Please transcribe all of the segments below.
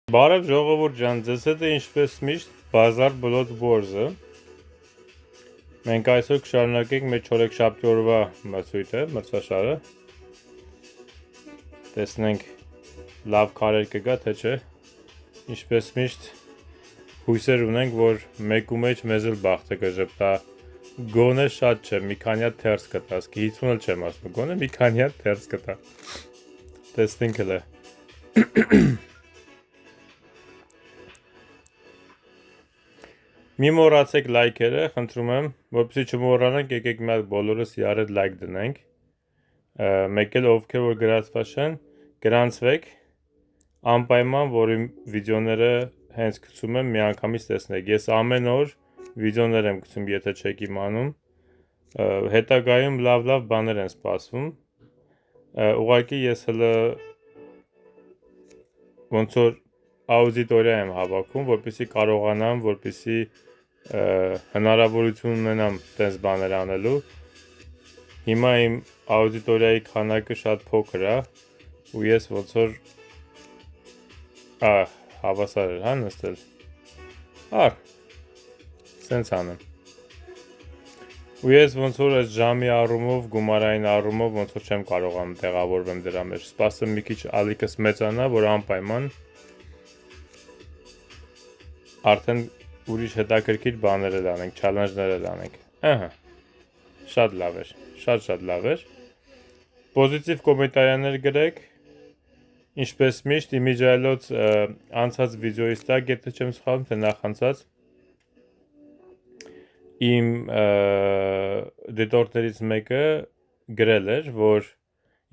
Բարև ժողովուրդ ջան, ձեզ հետ է ինչպես միշտ Bazaar Blood Wars-ը։ Մենք այսօր կշարունակենք մեր չորեքշաբթի օրվա մրցույթը, մրցաշարը։ Տեսնենք լավ քարեր կգա, թե չէ։ Ինչպես միշտ հույսեր ունենք, որ մեկու մեջ մեզ էլ բախտը կժպտա։ Գոնե շատ չէ, մի քանի հատ թերս կտաս, 50 էլ չեմ ասում, գոնե մի քանի հատ թերս կտա։ Տեսնենք հələ։ Մի մոռացեք լայքերը, խնդրում եմ, որպեսզի չմոռանանք, եկեք մի հատ բոլորս իրար լայք դնենք։ Մեկ էլ ովքեր որ գրածված են, գրանցվեք, անպայման, որ իմ վիդեոները հենց գցում եմ, միանգամից տեսնեք։ Ես ամեն օր վիդեոներ եմ գցում, եթե չեք իմանում։ Հետագայում լավ բաներ են սպասվում։ Ուղղակի ես հələ ոնց որ աուդիտորիա եմ հավաքում, որպեսզի կարողանամ, որպեսզի հնարավորություն ունենամ տես բաներ անելու։ Հիմա իմ աուդիտորիայի քանակը շատ փոքր է ու ես ոնց որ հավասար էր, հա, նստել։ Սենց անեմ։ Ու ես ոնց որ այս ժամի առումով, գումարային առումով ոնց որ չեմ կարողանում տեղավորվեմ դրա մեջ։ Սպասեմ մի քիչ ալիքս մեծանա, որ անպայման արդեն ուրիշ հետաքրքիր բաներ էլ անենք, չալենջներ էլ անենք։ Շատ լավ էր, շատ լավ էր։ Պոզիտիվ կոմենտարիաներ գրեք, ինչպես միշտ իմիջայլոց անցած վիդեոից տակ, եթե չեմ սխալվում, թե նախանցած իմ դիտորդներից մեկը գրել էր, որ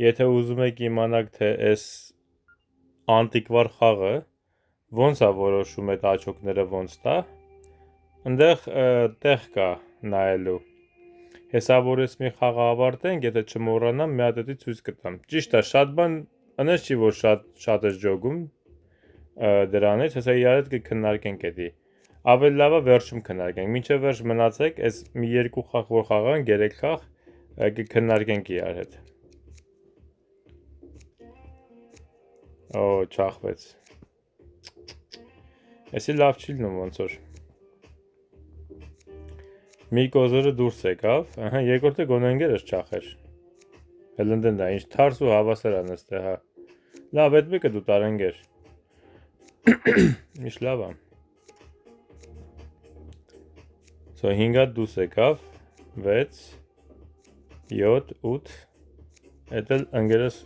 եթե ուզում եք իմանալ, թե այս անտիկվար խաղը ոնց է որոշում այդ աչոկները ոնց տա, ընդեղ տեղ կա նայելու։ Հեսա որ ես մի խաղը ավարտենք, եթե չմոռանամ, մի հատ էդի ցույց կտամ։ Ճիշտ է, շատ բան ընես չի, որ շատ ես ջոգում դրանից, հեսա իրար հետ կքննարկենք էդի։ Ավելի լավ է վերջում քննարկենք, մինչև վերջ մնացեք, այս մի երկու խաղ որ խաղանք, 3 խաղ կքննարկենք իրար հետ։ Չախվեց։ Էսի լավ չի լինում ոնց որ։ Մի կոզորը դուրս եկավ, երկրորդը գոնենգերս չախեր։ Հելնդեն դա, ինչ թարս ու հավասար անես թե, հա։ Լավ, այդ մեկը դու տարենգեր։ Ինչ լավ է։ 5 հատ դուրս եկավ, 6, 7, 8, էդ էլ ընգերս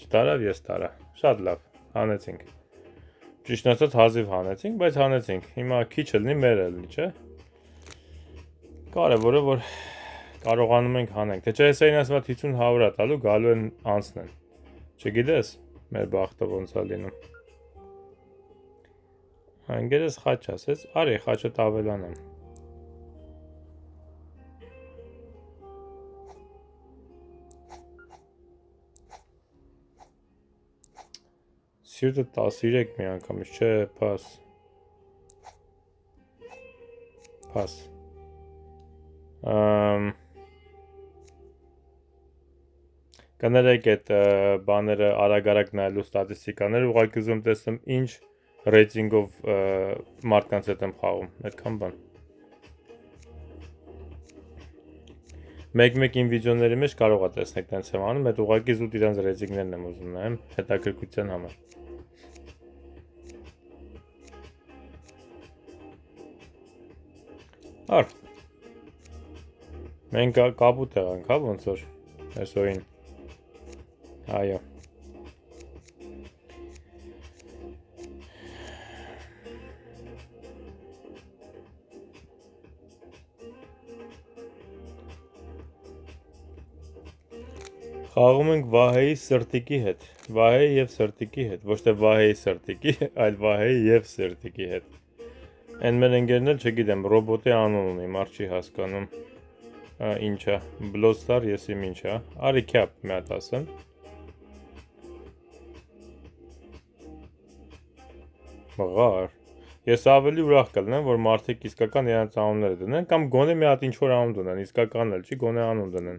չտարավ, ես տարա, շատ լավ, հանեցինք։ Ճիշտ ասած հազիվ հանեցինք, բայց հանեցինք, հիմա քիչ ելնի մեր ելնի, չէ։ Կարևորը որ կարողանում ենք հանենք, թե չէ ես այն ասում 50-100 տալու գալու են անցնեն, չգիտես մեր բախտը ոնց է լինում։ Ընգերս խաչ ասեց, արի խաչը տավելանեմ։ Սիրտը 13 մի անգամից, չէ, պաս։ Կներեք այդ բաները արագ նայելու ստատիստիկաները, ուղղակի ուզում տեսնեմ ինչ ռեյտինգով մարդկանց հետ եմ խաղում, այդքան բան։ Մեկ իմ վիդեոների մեջ կարող է տեսնեք տենց եմ անում, այդ ուղղակի զուտ իրանց ռեյտինգներն եմ ուզում նայեմ, հետաքրքրության համար։ Մենք կապուտ եղանք, հա, ոնց որ, այսօրին, այո։ Խաղում ենք Վահեի Սրտիկի հետ, Վահեի և Սրտիկի հետ, ոչ թե Վահեի Սրտիկի, այլ Վահեի և Սրտիկի հետ։ Են մեր ընկերն էլ չգիտեմ, ռոբոտի անուն ունի, մարդ չի հասկանում։ Ինչա, Blodstar ես իմ ինչա, արի քյապ մի հատ ասեմ։ Մղար, ես ավելի ուրախ կլնեմ, որ մարդիկ իսկական իրանց անունները դնեն, կամ գոնե մի հատ ինչ-որ անուն դնեն, իսկական էլ չի, գոնե անուն դնեն։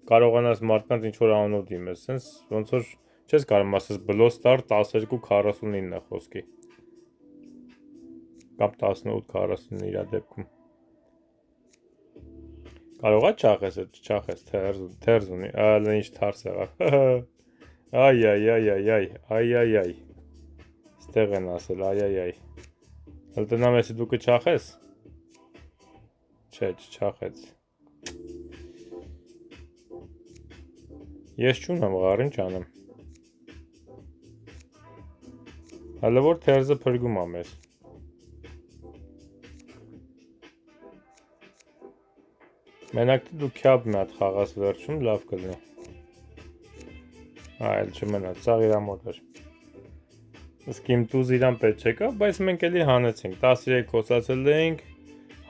Կարողանաս մարդկանց ինչ-որ անունով դիմես, սենց ոնց որ Չես կարող ասես Bluestar 12:49 է խոսքի։ Կամ 18:49 իր դեպքում։ Կարող է չախես, չախես, թերզ ունի, ալա ինչ թարս եղավ։ Այ։ Ստեղ են ասել, այ։ Հələ տնամ էսի դու կչախես։ Չէ, չչախեց։ Ես չունեմ ղար, ինչ անեմ։ Հələ որ թերզը փրկում ա մեզ։ Մենակ դու քյաբ մի հատ խաղաս վերջում, լավ կլինի։ Այլ չմնաց, սաղ իրա մոտ էր։ Իսկ իմ տուզ իրան պետք չեկավ, բայց մենք էլի հանեցինք, 13 կոսացել էինք,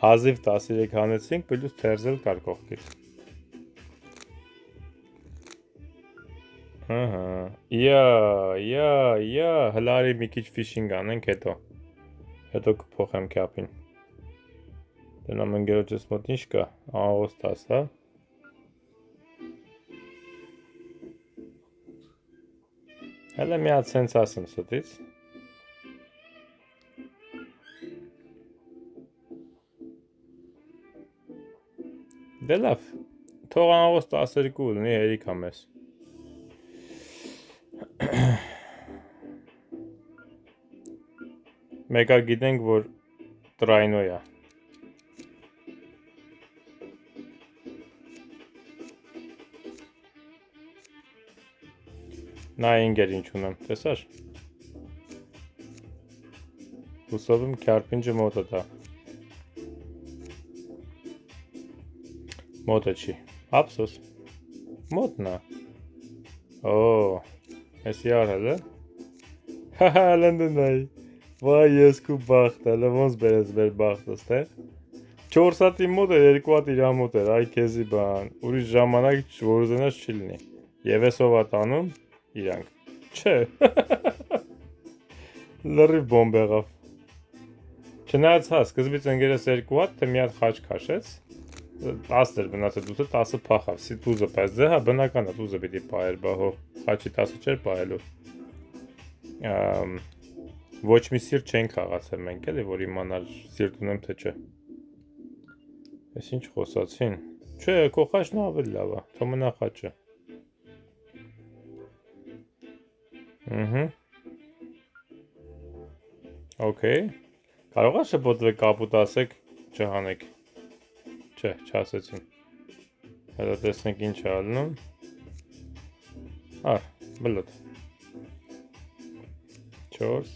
հազիվ 13 հանեցինք, պլյուս թերզել կար կողքից։ Հլարի մի քիչ ֆիշինգ անենք հետո կփոխեմ քյապին։ Տնամ ընկերոջս մոտ ինչ կա, աղոստաս, հա։ Հələ մի հատ սենց ասեմ ստից։ Դե լավ, թող աղոստ 12 լինի, հերիք ա մեզ։ Մեկա գիտենք, որ տրայնոյ է։ Նա ինգեր ինչ ունեմ, տեսար։ Հուսով եմ քյարպինջը մոտը դա։ Մոտը չի, ապսոս։ Մոտնա։ Էսի արհել է։ Հահա, լնդնայ։ Վայ, ես կու բաղթ, հələ ոնց բերես բեր բաղթս, թե։ 4 հատի մոտ էր, 2 հատ իրա մոտ էր, այ քեզի բան, ուրիշ ժամանակ որ ուզենաս չի լինի։ Եվ ես ով հատ անում, իրանք։ Չէ։ Լրիվ բոմբ եղավ։ Չնայած հա, սկզբից ընկերս 2 հատ, թե մի հատ խաչ քաշեց, 10 էր մնացել դուսը, 10-ը փախավ, սի տուզը պես դե, հա, բնական է, տուզը պիտի պահեր, բա հո, խաչի 10-ը չէր պահելու։ Ոչ մի սիրտ չենք խաղացել մենք էլի, որ իմանար սիրտ ունեմ թե չէ։ Ես ինչ խոսացին։ Չէ, քո խաչն ավելի լավ է, թո մնա խաչը։ Okay։ Կարող է շփոթվեք կապուտ ասեք, չհանեք։ Չէ, չասեցին։ Հետո տեսնենք ինչ է ալնում։ Ար, բլոտ։ 4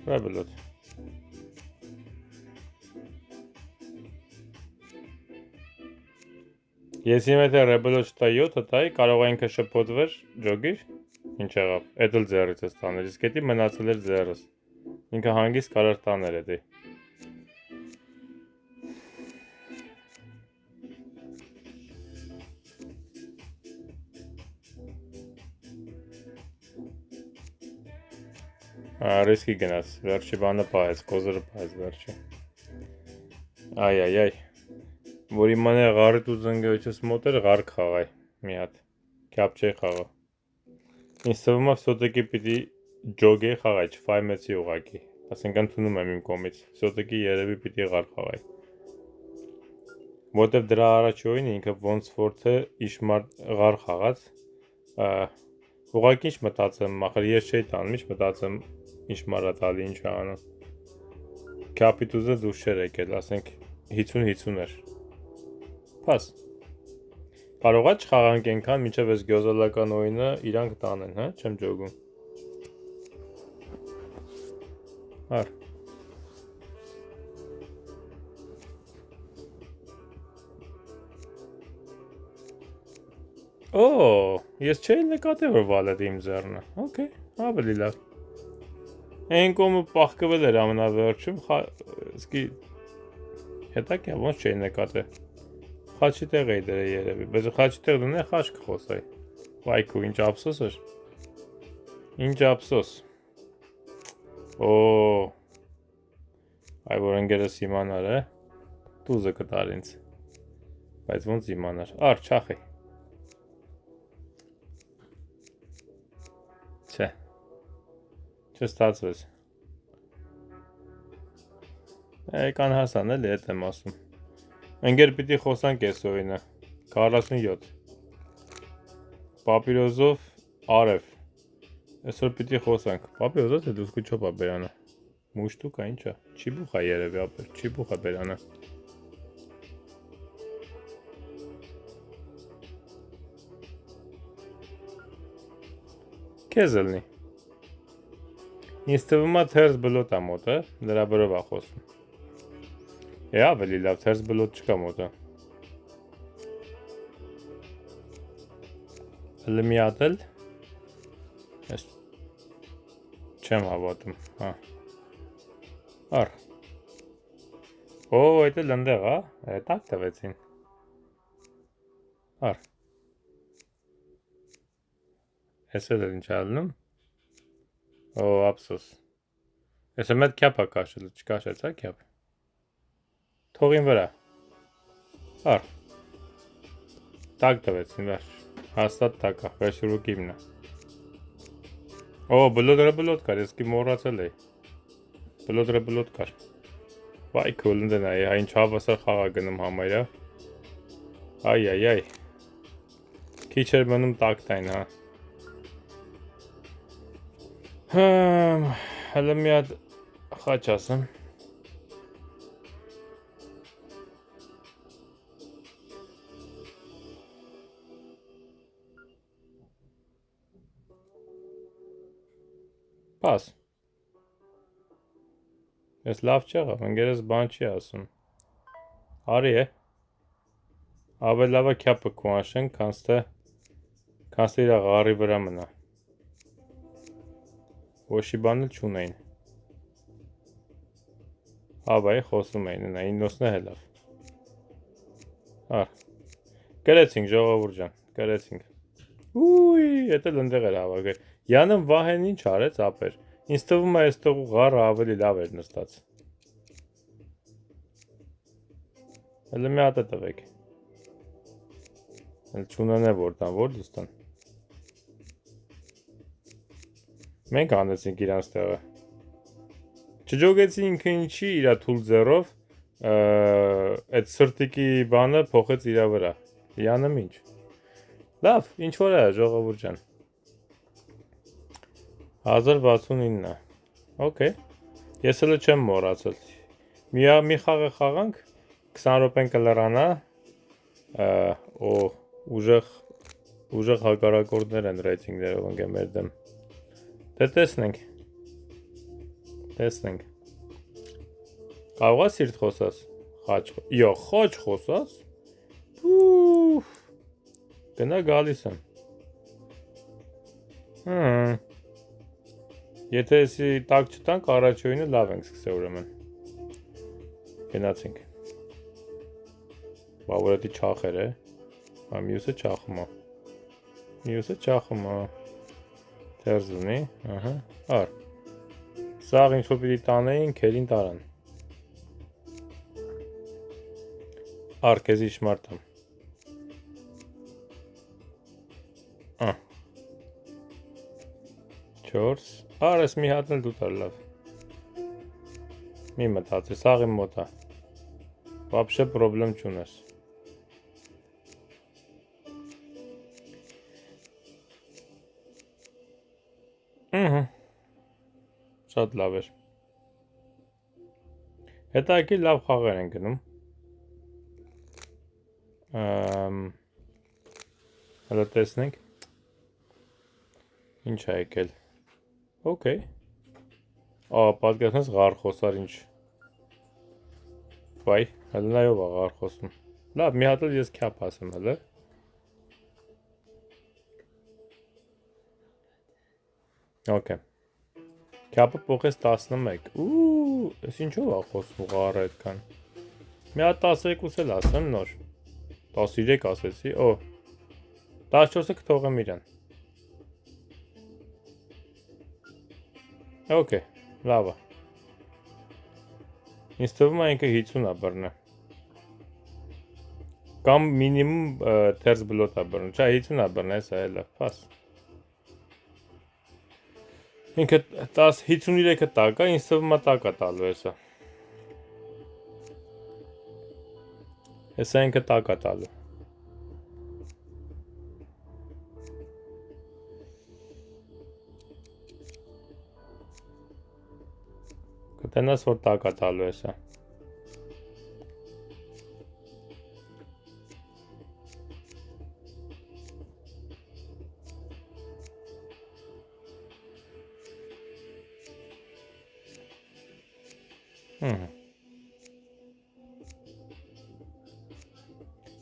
Ռաբլոտ։ Ես իմ հետ ռեբլոտ չտա 7-ը տայի, կարող է ինքը շփոթվեր, ջոգիր, ինչ եղավ, էդ էլ ձեռից ես տաներ, իսկ հետի մնացել էր ձեռս, ինքը հանգիստ կարար տաներ էդի։ Ռիսկի գնաց, վերջի բանը պահեց, կոզրը պահեց վերջի։ Այ, որ իմանե ղարիտ ու զնգեոչս մոտ էր ղար խաղայ, մի հատ, կյապ չէի խաղա։ Ինձ թվում է սոտեկի պիտի ջոգեի խաղայ, չվայմեցի ուղակի, ասենք ընդունում եմ իմ կոմից, սոտեկի երևի պիտի ղար խաղայ։ Որտև դրա առաջոյին ինքը ոնց որ թե իշմար ղար խաղաց, ուղակի ինչ մտածեմ, ախր ես չէի տանում, ինչ մտածեմ իշմարա տալի ինչ է անում։ Կապիտուզը դուրս չէր եկել, ասենք 50-50 էր։ Պաս։ Կարող է չխաղանք ենքան, մինչև ես գյոզալական օյնը իրանք տանեն, հա, չեմ ջոգում։ Ար։ Ես չէի նկատել, որ վալետ իմ ձեռնը, ոքեյ, ավելի լավ։ Այն կոմը պախկվել էր ամենավերջում, սկի հետակ է, ոնց չէի նկատել։ Խաչի տեղ էի դրե երևի, բայց խաչի տեղ դնե խաչ կխոսայի։ Վայքու, ինչ ապսոս էր։ Ինչ ապսոս։ Այ որ ընկերս իմանար է, տուզը կտար ինձ, բայց ոնց իմանար, ար չախի։ Չստացվեց։ Եկան հասան էլի, էդ եմ ասում։ Ընկեր պիտի խոսանք այս օրինը։ 47 Պապիրոզով արև։ Այսօր պիտի խոսանք։ Պապիրոզով թե դուս կուչո պապերանը։ Մուշտուկա ինչա։ Չիբուխա երևի ապեր, չիբուխա բերանը։ Քեզ ելնի։ Ինձ թվում է թերս բլոտ է մոտը, դրա վրով է խոսում։ Ավելի լավ, թերս բլոտ չկա մոտը։ Հələ մի հատ էլ։ Ես չեմ հավատում, հա։ Առ։ Օ, այդ էլ ընդեղ, հա։ Տակ տվեցին։ Առ։ Ես էլ ինչ ալնում։ Օ, ափսոս։ Ես եմ այդ կյապ է կաշել, չկաշեց, հա կյապ։ Թողին վրա։ Առ։ Տակ տվեցին, վերջ։ Հաստատ տակ է, վերջուրուկ իմն է։ Օ, բլոտ կար, ես կի մորացել էի։ Բլոտ կար։ Վայ քոլնդեն է, հա ինչ հավասար խաղա գնում համարյա։ Այ։ Քիչ էր մնում տակ տայն, հա։ Հələ մի հատ խաչ ասեմ։ Պաս։ Ես լավ չեղավ, ընգերս բան չի ասում։ Արի է։ Ավել լավը կյապը կուանշեն, կանստե իր աղարի վրա մնա։ Ոչի բան էլ չունեին։ Հավայի խոսում էին, նա իննոսն է հելավ։ Առ։ Կրեցինք, ժողովուրդ ջան, կրեցինք։ Ուй, էդ էլ ընդեղ էր հավաքել։ Յանն Վահեն ինչ արեց ապեր։ Ինձ թվում է այստեղ ղարը ավելի լավ էր նստած։ Հələ մի հատ է տվեք։ Էլ չունենե որ տան, որ դուստան։ Մենք անեցինք իրանց տեղը։ Չջոգեցինք ինչի իրա թուլ ձեռով, այդ սրտիկի բանը փոխեց իրա վրա։ Յանը ինչ։ Լավ, ինչ որ է ժողովուրդ ջան։ 1069 Okay։ Ես հələ չեմ մոռացել։ Մի խաղը խաղանք, 20 րոպեն կլրանա, ուժեղ հակառակորդներ են ռեյտինգներով ընկե մեր դեմ։ Դե տեսնենք։ Կարող է սիրտ խոսած։ Խաչ խոսած։ Գնա գալիս եմ։ Եթե եսի տակ չտանք, առաջոյինը լավ ենք սկսե ուրեմն։ Գնացինք։ Բավորետի չախեր է։ Մյուսը չախում է։ Թերզ ունի, առ։ Սաղ ինչ-որ պիտի տանեին, կերին տարան։ Առ, կեզի շմարտամ։ 4 Առ ես մի հատն էլ դու տար լավ։ Մի մտածի, սաղ իմ մոտ է։ Վապշե պրոբլեմ չունես։ Շատ լավ էր։ Հետագի լավ խաղեր են գնում։ Հələ տեսնենք։ Ինչ է եկել։ Okay։ Պատկերացնես ղար խոսար ինչ։ Վայ, հələ նայով է ղար խոսում։ Լավ, մի հատ էլ ես կյապ ասեմ հələ։ Okay։ Կյապը պոխես 11։ Ես ինչով է խոսում ղարը այդքան։ Մի հատ 12 էլ ասեմ նոր։ 13 ասեցի, 14-ը կթողեմ իրան։ Okay, լավ է։ Ինձ թվում է ինքը 50 է բռնը։ Կամ մինիմում թերս բլոտ է բռնը։ Չէ, 50 է բռնը, հեսա էլ է, պաս։ Ինքը 53-ը տակ է, ինձ թվում է տակ է տալու հեսա։ Հեսա ինքը տակ է տալու։ Կտենաս, որ տակ է տալու հեսա։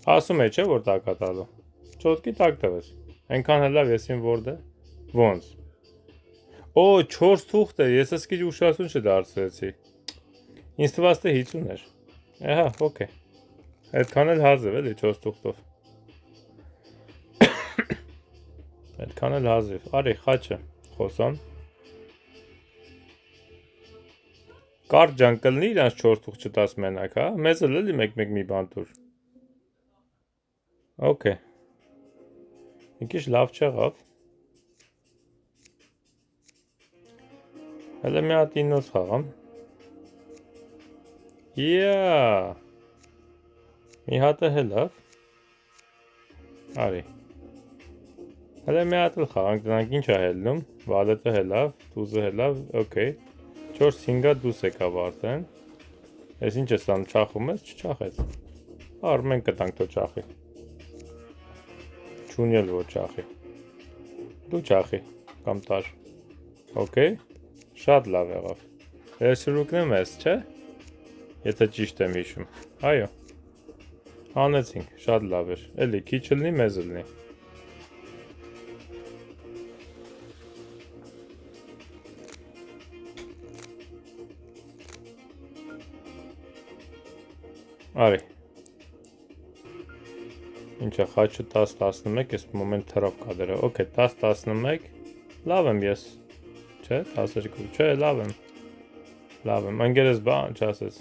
Ասում է չէ, որ տակ է տալու։ Չոտքի տակ տվես։ Այնքան հլավ եսին որդ է։ Ոնց։ Օ, 4 թուղթ է, ես ես քիչ ուշադրություն չդարձրեցի։ Ինձ թվաց թե 50 էր։ Ահա, օքեյ։ Այդքան էլ հազիվ էլի 4 թուղթով։ Այդքան էլ հազիվ։ Արի, խաչը, խոսան։ Կարճ ջան կլնի իրանց 4 թուղթ չտաս մենակ, հա։ Մեզ էլ էլի մեկ-մեկ մի բան տուր։ Okay. Մի քիչ լավ չեղավ։ Հələ մի հատ 9 խաղամ։ Yeah. Մի հատը հելավ։ Արի։ Հələ մի հատ էլ խաղանք, դրանք ինչ է հելնում։ Վալետը հելավ, տուզը հելավ, okay։ 4-5-ը դուս եկավ արդեն։ Ես ինչ ես անում, չախում ես, չչախեց։ Արմեն կտանք թո չախի։ Չունել որ չախի։ Դու չախի, կամ տար։ Okay, շատ լավ եղավ։ Վերսուրուկնեմ ես, չէ։ Եթե ճիշտ եմ հիշում։ Այո։ Անեցինք, շատ լավ էր։ Էլի քիչ լնի, մեզ լնի։ Արի։ Ինչա խաչը 10-11, ես մոմենտ թրավ կադրը, okay, 10-11, լավ եմ ես, չէ, 12, չէ, լավ եմ, ընգերես բան չասեց,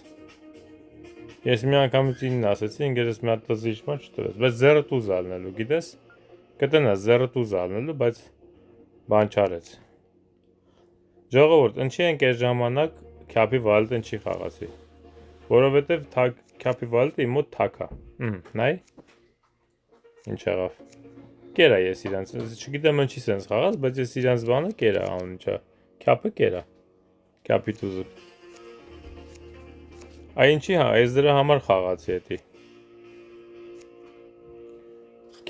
ես մի անգամից 9 ասեցի, ընգերես մի հատ տզի իշխման չտվեց, բայց զերը տուզ ալնելու, գիտես, կտնաս զերը տուզ ալնելու, բայց բան չարեց, ժողովուրդ, ընչի ենք այս ժամանակ քյապի վալետը ընչի խաղացի, որովհետև քյապի վալետը իմ մոտ թակ է, նայ, ինչ եղավ, կերա ես իրանց, չգիտեմ ընչի սենց խաղաց, բայց ես իրանց բանը կերա անուն ինչա, քյապը կերա, քյապի տուզը, այ ինչի հա, ես դրա համար խաղացի հետի,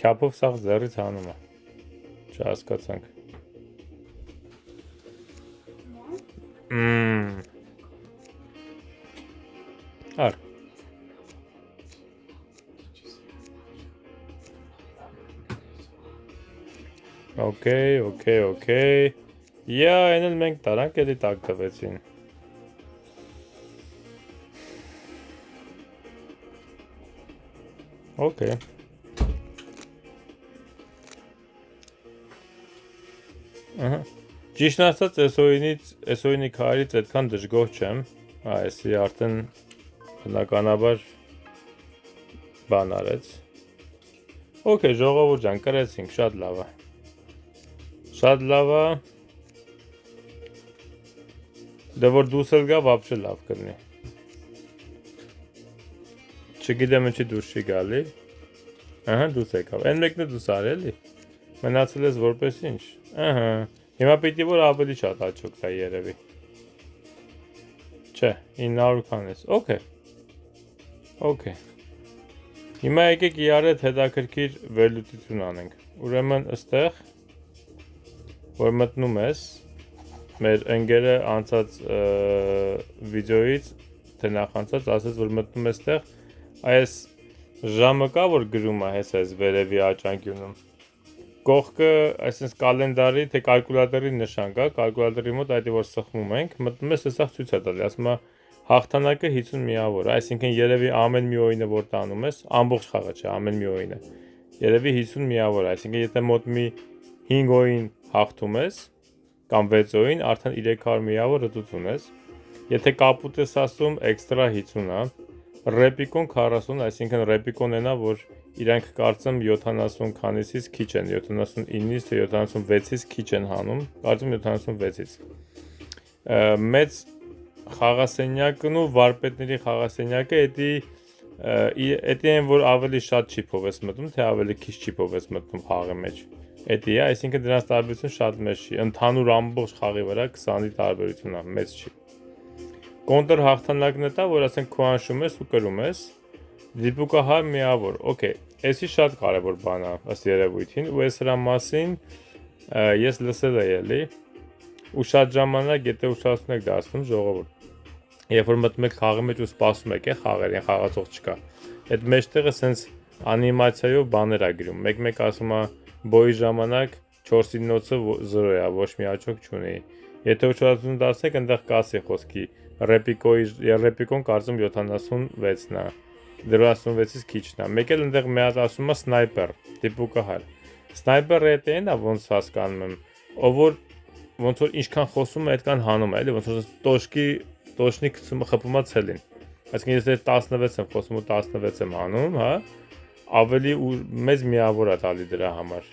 քյապով սաղ ձեռից հանում է, չհասկացանք, ար, Okay. Yeah, այն էլ մենք տարանք էլի տակ տվեցին։ Okay. Ճիշտն ասած, SOIN-ի քարից այդքան դժգոհ չեմ, այսի արդեն բնականաբար բան արեց։ Okay, ժողովուրդ ջան, կրեցինք, շատ լավ է։ Շատ լավ է, դե որ դուս էլ գա, վապշը լավ կլնի, չգիտեմ ինչի դուս չի գալի, դուս եկավ, են մեկն է դուս արելի, մնացել ես որպես ինչ, հիմա պիտի որ ավելի շատ աչոք տա երևի, չէ, 900 քան ես, okay, հիմա եկեք իրար հետ հետաքրքիր վերլուծություն անենք, ուրեմն ըստեղ, որ մտնում ես, մեր ընգերը անցած վիդեոից, թե նախանցած, ասեց, որ մտնում ես տեղ, այս ժամը կա, որ գրում է հես այս վերևի աճանկյունում, կողքը, այսինքն կալենդարի, թե կալկուլատորի նշան կա, կալկուլատորի մոտ այդի որ սխմում ենք, մտնում ես հեսաղ ցույց է տալի, ասում է հաղթանակը 50 միավոր, այսինքն երևի ամեն մի օինը որ տանում ես, ամբողջ խաղը չէ, ամեն մի օինը, երևի 50 միավոր, այսինքն եթե մոտ մի 5 օին հաղթում ես, կամ 6 օին, արդեն 300 միավոր հտություն ես, եթե կապուտ ես ասում, էքստրա 50 է, ռեպիկոն 40, այսինքն ռեպիկոն ենա, որ իրանք կարծեմ 70 քանիսից քիչ են, 79-ից թե 76-ից քիչ են հանում, կարծեմ 76-ից։ Մեծ խաղասենյակն ու վարպետների խաղասենյակը էդի են, որ ավելի շատ չիփով ես մտնում, թե ավելի քիչ չիփով ես մտնում խաղի մեջ։ Էդի է, այսինքն դրանց տարբերությունը շատ մեծ չի, ընդհանուր ամբողջ խաղի վրա 20-ի տարբերություն է, մեծ չի։ Կոնտր հաղթանակն է դա, որ ասենք քո անշում ես ու կրում ես, դիպուկահար միավոր, օքեյ, էսի շատ կարևոր բան է ըստ երևույթին, ու ես հրա մասին ես լսել եմ էլի, ու շատ ժամանակ եթե ուշադրություն եք դարձնում ժողովուրդ, երբ որ մտնում եք խաղի մեջ ու սպասում եք խաղերին, խաղացող չկա, այդ մեջտեղը սենց անիմացիայով բաներ է գրում, մեկ ասում է բոյի ժամանակ 4-9-ը 0 է, ոչ մի աչոք չունի, եթե ուշադրություն դարձնեք, այնտեղ կասի խոսքի, ռեպիկոն կարծում 76-ն է, 76-ից քիչն է, մեկ էլ այնտեղ մի հատ ասում է սնայպեր, դիպուկահար, սնայպերը էդ էն է ոնց հասկանում եմ, ով որ ոնց որ ինչքան խոսում է, այդքան հանում է, էլի ոնց որ տոշնի խփում է ցելին, այսինքն ես 16 եմ խոսում ու 16 եմ հանում, հա, ավելի մեծ միավոր է տալի դրա համար։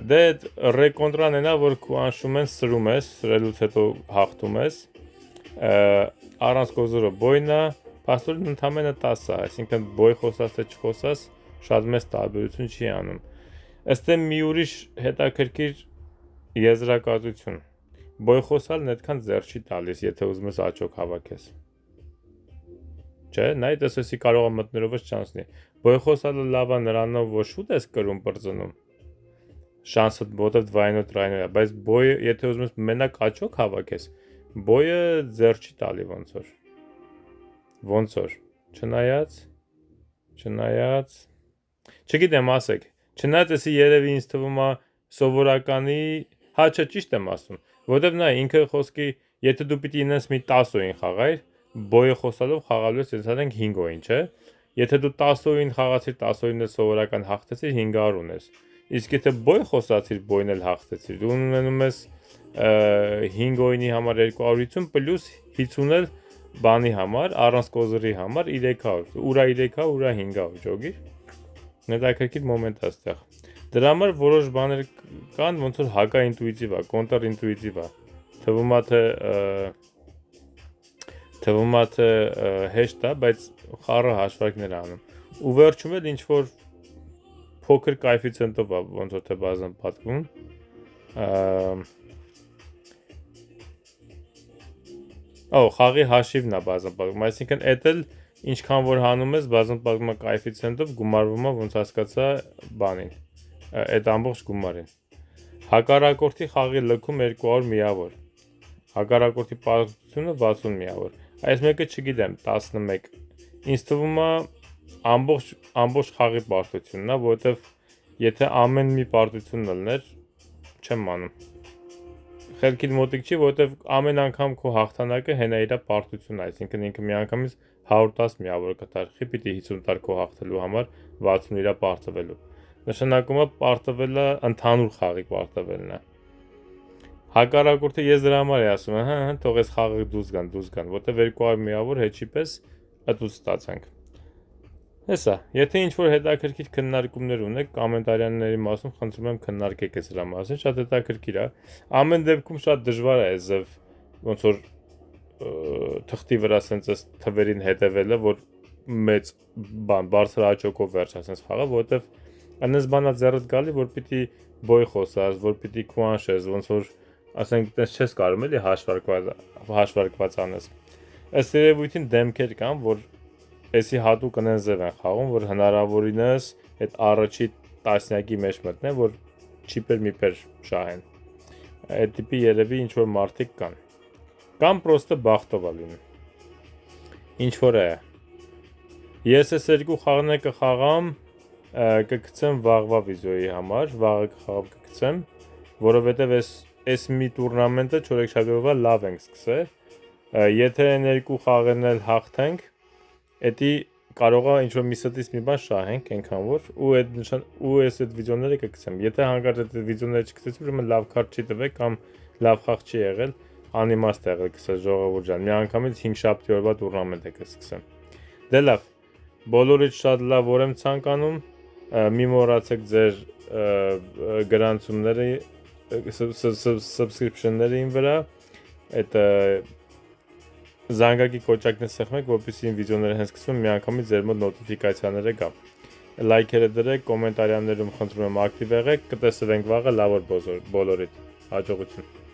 Դե ռեկոնտրան ենա, որ քո անշում են սրում ես, սրելուց հետո հաղթում ես, առանց կոզորը բոյն է, պաստորին ընդամենը 10 է, այսինքն բոյ խոսած թե չխոսած շատ մեծ տարբերություն չի անում։ Ըստ եմ մի ուրիշ հետաքրքիր եզրակացություն, բոյ խոսալն այդքան ձեռ չի տալիս, եթե ուզում ես աչոք հավաքես։ Չէ, նայ տեսեսի կարող է մտնելով չանցնի։ Բոյ խոսալը լավ է նրանով, որ շուտ ես կրում բրծնում։ Շանսը որտեվ դվայնո տրայնո է, բայց բոյը, եթե ուզում ես մենակ աչոք հավաքես, բոյը ձեռ չի տալի ոնց որ։ Չնայած, չգիտեմ ասեք, չնայած էսի երևի ինձ թվում է սովորականի, հա չէ ճիշտ եմ ասում, որտեվ նա ինքը խոսքի, եթե դու պիտի ինես մի 10 օին խաղայր, բոյը խոսալով խաղալու ես ենթադրենք 5 օին, չէ։ Եթե դու 10 օին խաղացիր, 10 օինը սովորական հաղթեցիր, 500 ունես։ Իսկ եթե բոյ խոսացիր, բոյն էլ հաղթեցիր, դու ունենում ես 5 օինի համար 250 պլյուս 50 էլ բանի համար, առանց կոզերի համար 300, ուրա 300, ուրա 500, ճոգիր։ Հետաքրքիր մոմենտ է այստեղ։ Դրա համար որոշ բաներ կան, ոնց որ հակաինտուիտիվ է, կոնտրինտուիտիվ է։ Թվում է թե հեշտ է, բայց խառը հաշվարկներ անում։ Ու վերջում էլ ինչ որ փոքր կոեֆիցիենտով է ոնց որ թե բազան պատկվում։ Խաղի հաշիվն է բազան պատկվում, այսինքն էդ էլ ինչքան որ հանում ես բազան պատկվում է կոեֆիցիենտով, գումարվում է ոնց հասկացա բանին, այդ ամբողջ գումարին։ Հակառակորդի խաղի լքում 200 միավոր, հակառակորդի պարտությունը 60 միավոր, այս մեկը չգիտեմ 11, ինձ թվում է ամբողջ խաղի պարտությունն է, որովհետև եթե ամեն մի պարտությունն ելներ, չեմ անում, խելքիդ մոտիկ չի, որովհետև ամեն անգամ քո հաղթանակը հենա իրա պարտությունն է, այսինքն ինքը մի անգամից 110 միավոր կտարխի, պիտի 50 տար քո հաղթելու համար 60 իրա պարտվելու, նշանակում է պարտվելը ընդհանուր խաղի պարտվելն է։ Հակառակորդը ես դրա համար եմ ասում, թող այս խաղը դուրս գան, որտեղ 200 միավոր հետի պես ըտուց ստացանք։ Հեսա, եթե ինչ-որ հետաքրքիր քննարկումներ ունեք, կոմենտարյանների մասում խնդրում եմ քննարկեք այս դրա մասին, շատ հետաքրքիր է։ Ամեն դեպքում շատ դժվար է այզև ոնց որ թղթի վրա սենց այս թվերին հետևելը, որ մեծ բան, բարձր աճոկով վերջացնես խաղը, որովհետև այնպես բանա ձեռդ գալի, որ պիտի բոյ խոսաս, որ պիտի քուանշես, ոնց որ ասենք դες չես կարող էլի հաշվարկված անես։ Ըստ երևույթին դեմքեր կան, որ էսի հատուկ ընձև են խաղում, որ հնարավորինս այդ առաջի տասնյակի մեջ մտնեն, որ չիպեր միպեր շահեն։ Այդ տիպի երևի ինչ որ մարդիկ կան։ Կամ պրոստը բախտով է լինում։ Ինչ որ է։ Ես այս երկու խաղները կխաղամ, կգցեմ վաղվա վիդեոյի համար, վաղը կգցեմ, որովհետև այս մի տուրնամենտը չորեքշաբթիով լավ ենք սկսել։ Եթե այն երկու խաղերն էլ հաղթենք, էդի կարող է ինչ-որ մի ստից մի բան շահենք, այնքան որ ու այս այդ վիդեոները կգցեմ։ Եթե հանկարծ այդ վիդեոները չգցեցի, ուրեմն լավ քարտ չի տվել կամ լավ խաղ չի եղել, անիմաստ է եղել, կսա ժողովուրդ ջան։ Մի անգամից 5 շաբթի օրվա տուրնամենտ է կսկսեմ։ Դե լավ։ Բոլորից շատ լավ որ եմ ցանկանում, մի մոռացեք ձեր գրանցումները, subscription-ները իմ վրա, այդ զանգակի կոճակն սեղմեք, որպեսզի իմ վիդեոները հենց սկսում մի անգամից ձեր մոտ նոտիֆիկացիաները գա։ Լայքերը դրեք, կոմենտարյաններում խնդրում եմ ակտիվ եղեք, կտեսնենք վաղը լավ օր բոլորիդ։ Հաջողություն։